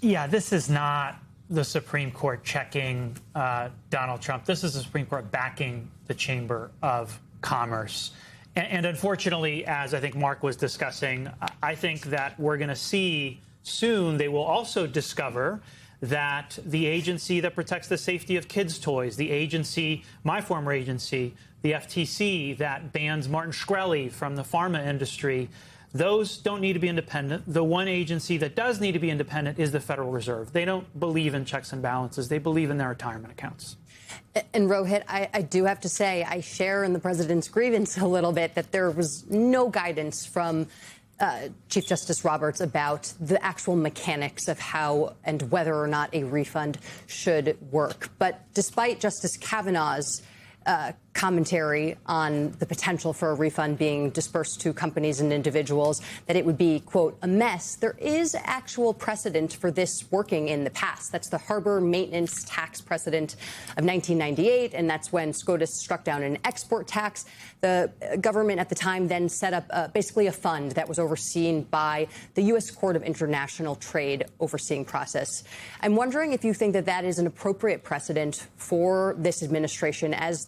Yeah, this is not the Supreme Court checking Donald Trump. This is the Supreme Court backing the Chamber of Commerce. And unfortunately, as I think Mark was discussing, I think that we're going to see soon they will also discover that the agency that protects the safety of kids' toys, the agency, my former agency, the FTC, that bans Martin Shkreli from the pharma industry, those don't need to be independent. The one agency that does need to be independent is the Federal Reserve. They don't believe in checks and balances. They believe in their retirement accounts. And Rohit, I do have to say, I share in the president's grievance a little bit that there was no guidance from Chief Justice Roberts about the actual mechanics of how and whether or not a refund should work. But despite Justice Kavanaugh's commentary on the potential for a refund being dispersed to companies and individuals, that it would be, quote, a mess, there is actual precedent for this working in the past. That's the harbor maintenance tax precedent of 1998, and that's when SCOTUS struck down an export tax. The government at the time then set up basically a fund that was overseen by the U.S. Court of International Trade overseeing process. I'm wondering if you think that that is an appropriate precedent for this administration as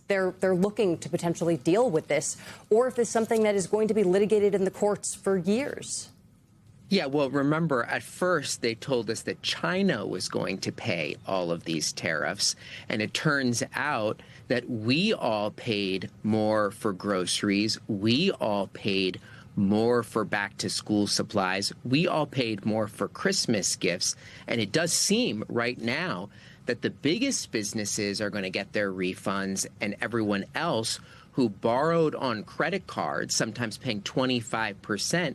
they're looking to potentially deal with this, or if it's something that is going to be litigated in the courts for years. Yeah, well, remember, at first they told us that China was going to pay all of these tariffs, and it turns out that we all paid more for groceries, we all paid more for back-to-school supplies, we all paid more for Christmas gifts, and it does seem right now that the biggest businesses are going to get their refunds, and everyone else who borrowed on credit cards, sometimes paying 25%,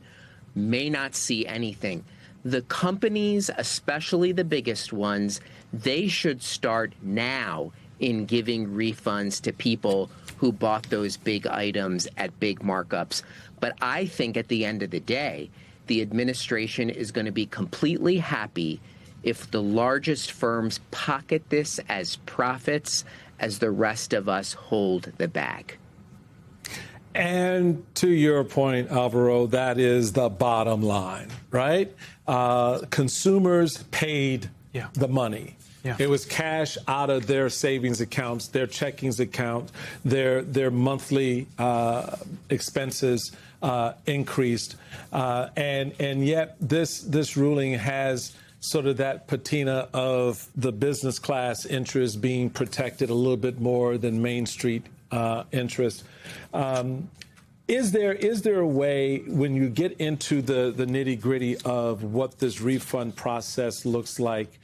may not see anything. The companies, especially the biggest ones, they should start now in giving refunds to people who bought those big items at big markups. But I think at the end of the day, the administration is going to be completely happy if the largest firms pocket this as profits, as the rest of us hold the bag. And to your point, Alvaro, that is the bottom line, right? Consumers paid the money. Yeah. It was cash out of their savings accounts, their checkings account, their monthly expenses increased. And yet this ruling has sort of that patina of the business class interest being protected a little bit more than Main Street interest. Is there a way, when you get into the nitty gritty of what this refund process looks like?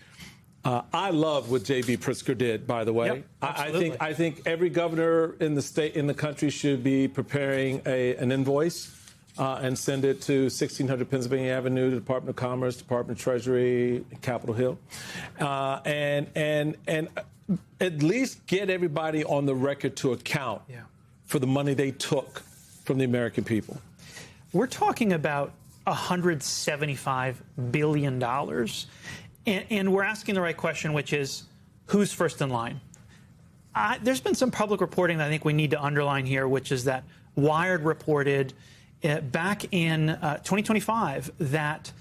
I love what J.B. Pritzker did, by the way. Yep, I think every governor in the state, in the country, should be preparing an invoice and send it to 1600 Pennsylvania Avenue, the Department of Commerce, Department of Treasury, Capitol Hill, and at least get everybody on the record to account for the money they took from the American people. We're talking about $175 billion. And we're asking the right question, which is, who's first in line? There's been some public reporting that I think we need to underline here, which is that Wired reported back in 2025 that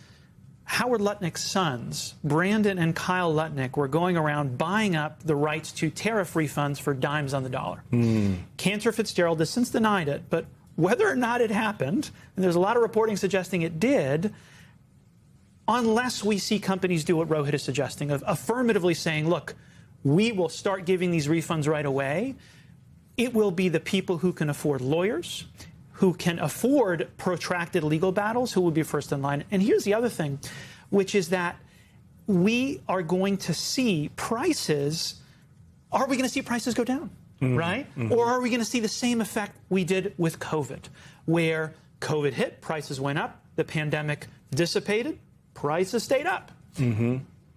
Howard Lutnick's sons, Brandon and Kyle Lutnick, were going around buying up the rights to tariff refunds for dimes on the dollar. Cantor Fitzgerald has since denied it, but whether or not it happened, and there's a lot of reporting suggesting it did, unless we see companies do what Rohit is suggesting, of affirmatively saying, look, we will start giving these refunds right away, it will be the people who can afford lawyers, who can afford protracted legal battles, who will be first in line. And here's the other thing, which is that we are going to see prices. Are we going to see prices go down, right? Or are we going to see the same effect we did with COVID, where COVID hit, prices went up, the pandemic dissipated, prices stayed up.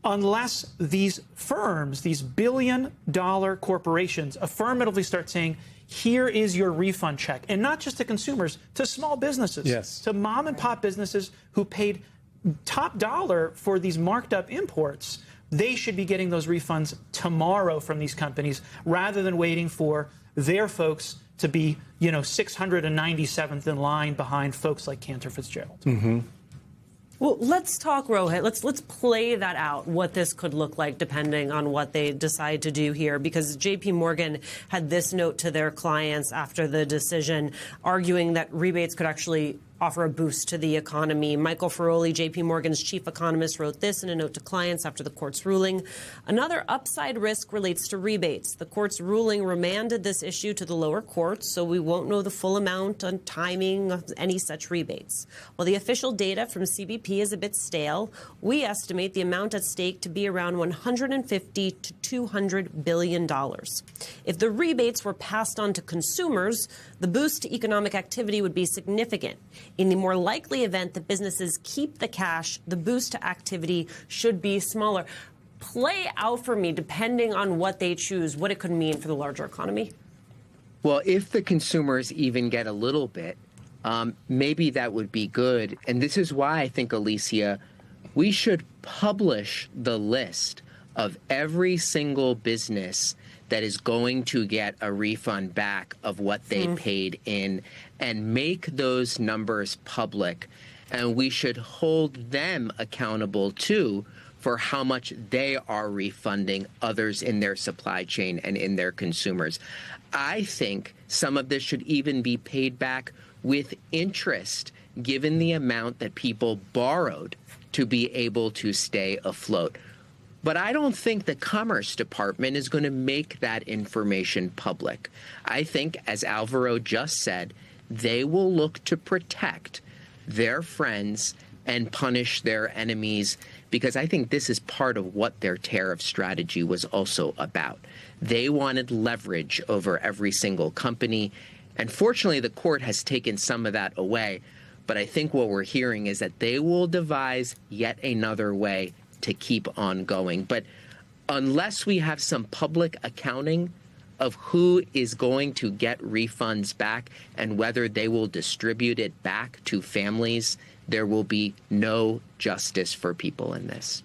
Unless these firms, these billion-dollar corporations, affirmatively start saying, here is your refund check, and not just to consumers, to small businesses, to mom-and-pop businesses who paid top dollar for these marked-up imports, they should be getting those refunds tomorrow from these companies rather than waiting for their folks to be, 697th in line behind folks like Cantor Fitzgerald. Well, let's talk, Rohit. Let's play that out, what this could look like depending on what they decide to do here, because JP Morgan had this note to their clients after the decision, arguing that rebates could actually offer a boost to the economy. Michael Feroli, JP Morgan's chief economist, wrote this in a note to clients after the court's ruling. Another upside risk relates to rebates. The court's ruling remanded this issue to the lower courts, so we won't know the full amount and timing of any such rebates. While the official data from CBP is a bit stale, we estimate the amount at stake to be around $150 to $200 billion. If the rebates were passed on to consumers, the boost to economic activity would be significant. In the more likely event that businesses keep the cash, the boost to activity should be smaller. Play out for me, depending on what they choose, what it could mean for the larger economy. Well, if the consumers even get a little bit, maybe that would be good. And this is why I think, Alicia, we should publish the list of every single business that is going to get a refund back of what they paid in, and make those numbers public. And we should hold them accountable, too, for how much they are refunding others in their supply chain and in their consumers. I think some of this should even be paid back with interest, given the amount that people borrowed to be able to stay afloat. But I don't think the Commerce Department is going to make that information public. I think, as Alvaro just said, they will look to protect their friends and punish their enemies, because I think this is part of what their tariff strategy was also about. They wanted leverage over every single company. And fortunately, the court has taken some of that away. But I think what we're hearing is that they will devise yet another way to keep on going. But unless we have some public accounting of who is going to get refunds back and whether they will distribute it back to families, there will be no justice for people in this.